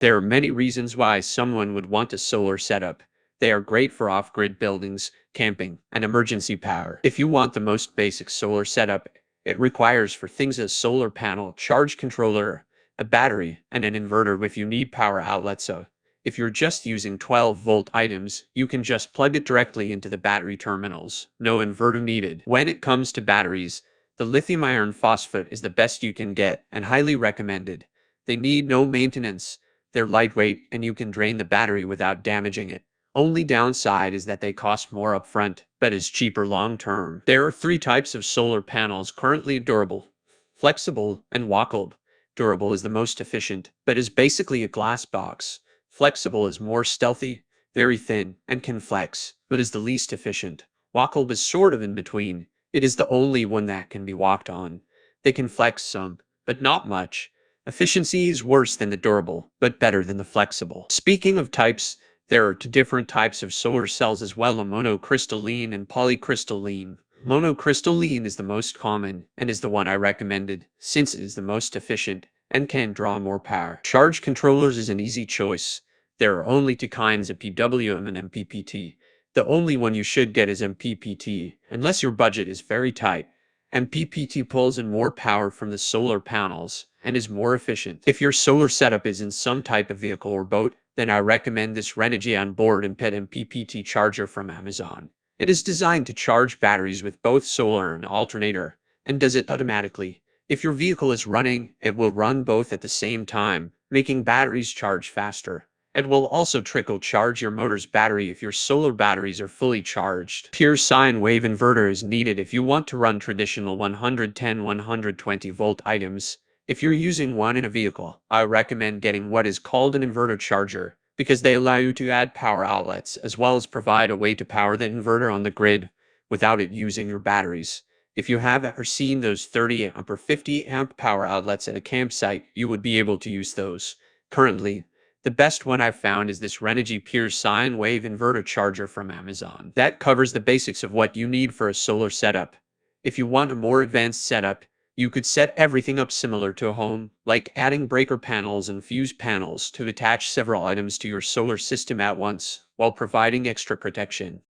There are many reasons why someone would want a solar setup. They are great for off-grid buildings, camping, and emergency power. If you want the most basic solar setup, it requires for things a solar panel, charge controller, a battery, and an inverter if you need power outlets. So, if you're just using 12-volt items, you can just plug it directly into the battery terminals. No inverter needed. When it comes to batteries, the lithium iron phosphate is the best you can get and highly recommended. They need no maintenance. They're lightweight and you can drain the battery without damaging it. Only downside is that they cost more upfront, but is cheaper long term. There are three types of solar panels currently: durable, flexible, and wackeled. Durable is the most efficient, but is basically a glass box. Flexible is more stealthy, very thin, and can flex, but is the least efficient. Wackeled is sort of in between. It is the only one that can be walked on. They can flex some, but not much. Efficiency is worse than the durable, but better than the flexible. Speaking of types, there are two different types of solar cells as well: a monocrystalline and polycrystalline. Monocrystalline is the most common and is the one I recommended, since it is the most efficient and can draw more power. Charge controllers is an easy choice. There are only two kinds of PWM and MPPT. The only one you should get is MPPT, unless your budget is very tight. MPPT pulls in more power from the solar panels and is more efficient. If your solar setup is in some type of vehicle or boat, then I recommend this Renogy onboard Imped MPPT charger from Amazon. It is designed to charge batteries with both solar and alternator, and does it automatically. If your vehicle is running, it will run both at the same time, making batteries charge faster. It will also trickle charge your motor's battery if your solar batteries are fully charged. Pure sine wave inverter is needed if you want to run traditional 110-120 volt items. If you're using one in a vehicle, I recommend getting what is called an inverter charger, because they allow you to add power outlets as well as provide a way to power the inverter on the grid without it using your batteries. If you have ever seen those 30 amp or 50 amp power outlets at a campsite, you would be able to use those. Currently, the best one I've found is this Renogy Pure Sine Wave Inverter Charger from Amazon. That covers the basics of what you need for a solar setup. If you want a more advanced setup, you could set everything up similar to a home, like adding breaker panels and fuse panels to attach several items to your solar system at once, while providing extra protection.